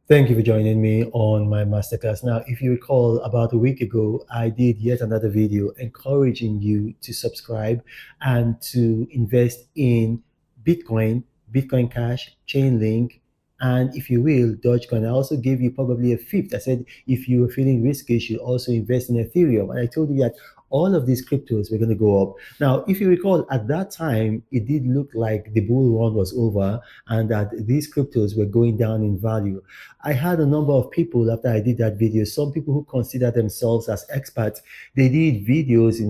Thank you for joining me on my masterclass. Now, if you recall, about a week ago, I did yet another video encouraging you to subscribe and to invest in Bitcoin, Bitcoin Cash, Chainlink, and if you will, Dogecoin. I also gave you probably a fifth. I said if you were feeling risky, you should also invest in Ethereum. And I told you that all of these cryptos were going to go up. Now, if you recall, at that time, it did look like the bull run was over and that these cryptos were going down in value. I had a number of people after I did that video, some people who consider themselves as experts, they did videos,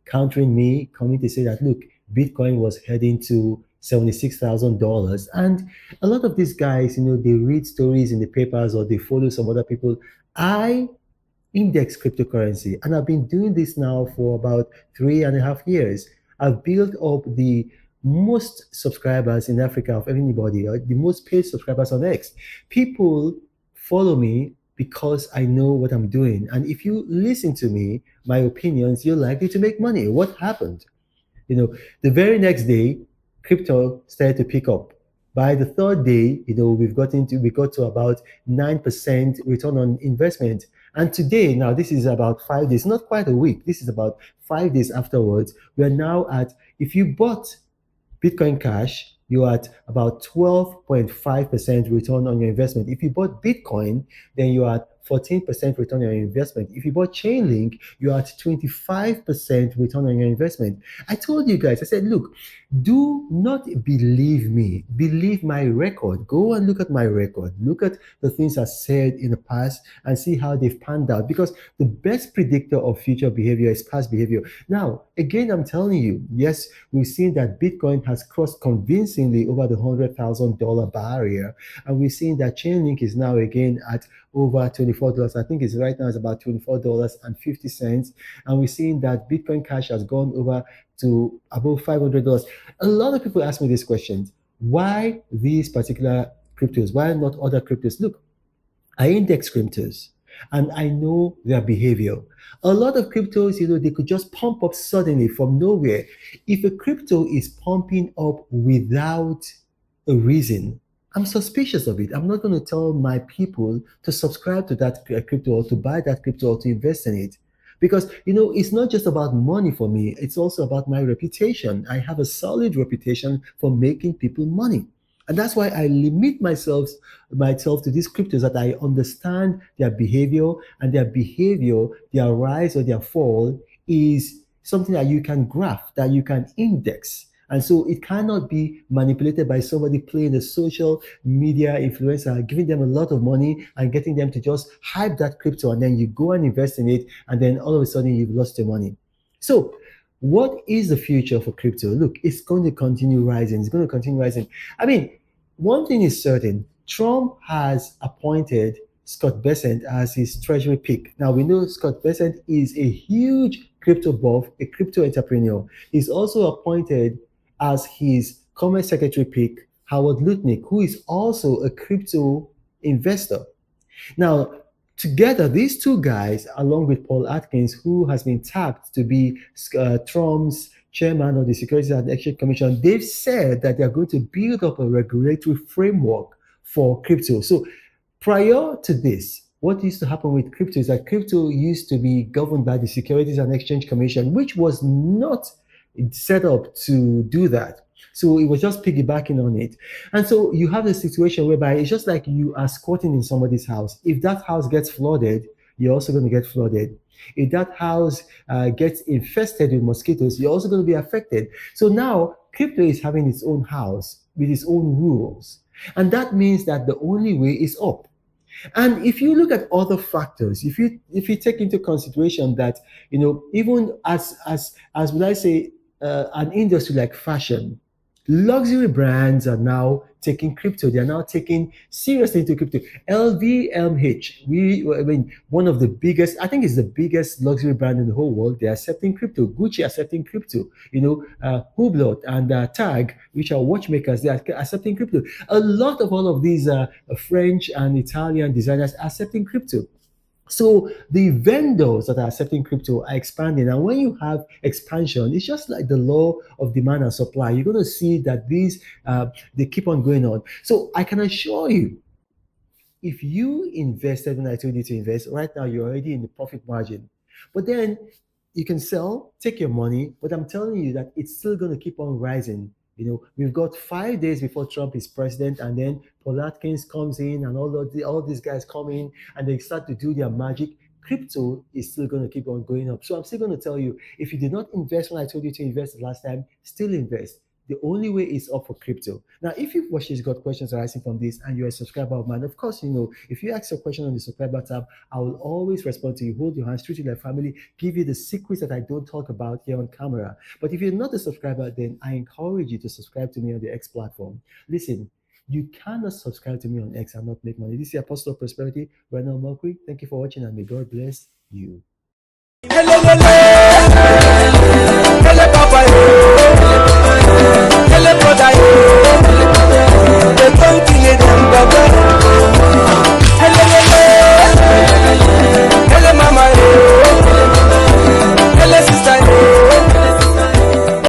countering me, coming to say that, look, Bitcoin was heading to $76,000. And a lot of these guys, they read stories in the papers or they follow some other people. I index cryptocurrency, and I've been doing this now for about 3.5 years. I've built up the most subscribers in Africa of anybody, or the most paid subscribers on X. People follow me because I know what I'm doing. And if you listen to me, my opinions, you're likely to make money. What happened? The very next day, crypto started to pick up. By the third day, we got to about 9% return on investment. And today, now this is about 5 days, not quite a week. This is about 5 days afterwards. We're now at, if you bought Bitcoin Cash, you're at about 12.5% return on your investment. If you bought Bitcoin, then you're at 14% return on your investment. If you bought Chainlink, you're at 25% return on your investment. I told you guys, I said, look, do not believe me. Believe my record. Go and look at my record. Look at the things I said in the past and see how they've panned out. Because the best predictor of future behavior is past behavior. Now, again, I'm telling you, yes, we've seen that Bitcoin has crossed convincingly over the $100,000 barrier. And we've seen that Chainlink is now again at over $24. I think it's right now it's about $24.50. And we're seeing that Bitcoin Cash has gone over to above $500. A lot of people ask me these questions. Why these particular cryptos? Why not other cryptos? Look, I index cryptos and I know their behavior. A lot of cryptos, they could just pump up suddenly from nowhere. If a crypto is pumping up without a reason, I'm suspicious of it. I'm not going to tell my people to subscribe to that crypto or to buy that crypto or to invest in it. Because, it's not just about money for me, it's also about my reputation. I have a solid reputation for making people money. And that's why I limit myself to these cryptos that I understand their behavior, and their behavior, their rise or their fall is something that you can graph, that you can index. And so it cannot be manipulated by somebody playing a social media influencer, giving them a lot of money and getting them to just hype that crypto. And then you go and invest in it. And then all of a sudden you've lost your money. So what is the future for crypto? Look, it's going to continue rising. It's going to continue rising. I mean, one thing is certain. Trump has appointed Scott Bessent as his treasury pick. Now, we know Scott Bessent is a huge crypto buff, a crypto entrepreneur. He's also appointed as his commerce secretary pick Howard Lutnick, who is also a crypto investor. Now, together, these two guys, along with Paul Atkins, who has been tapped to be Trump's chairman of the Securities and Exchange Commission, they've said that they're going to build up a regulatory framework for crypto. So prior to this, what used to happen with crypto is that crypto used to be governed by the Securities and Exchange Commission, which was not set up to do that. So it was just piggybacking on it. And so you have a situation whereby it's just like you are squatting in somebody's house. If that house gets flooded, you're also going to get flooded. If that house gets infested with mosquitoes, you're also going to be affected. So now crypto is having its own house with its own rules. And that means that the only way is up. And if you look at other factors, if you take into consideration that, even as would I say, an industry like fashion, luxury brands are now taking crypto. They are now taking seriously into crypto. LVMH, one of the biggest, I think it's the biggest luxury brand in the whole world. They're accepting crypto. Gucci accepting crypto. Hublot and Tag, which are watchmakers, they are accepting crypto. A lot of all of these French and Italian designers are accepting crypto. So the vendors that are accepting crypto are expanding. And when you have expansion, it's just like the law of demand and supply. You're going to see that these, they keep on going on. So I can assure you, if you invested when I told you to invest, right now you're already in the profit margin. But then you can sell, take your money, but I'm telling you that it's still going to keep on rising. We've got 5 days before Trump is president, and then Paul Atkins comes in, and all these guys come in, and they start to do their magic. Crypto is still going to keep on going up. So I'm still going to tell you, if you did not invest when I told you to invest the last time, still invest. The only way is up for crypto. Now, if you've watched this, got questions arising from this, and you're a subscriber of mine, of course, if you ask your question on the subscriber tab, I will always respond to you, hold your hands, treat you like family, give you the secrets that I don't talk about here on camera. But if you're not a subscriber, then I encourage you to subscribe to me on the X platform. Listen, you cannot subscribe to me on X and not make money. This is the Apostle of Prosperity, Renal Mercury. Thank you for watching, and may God bless you. Hello, Papa, hello, brother,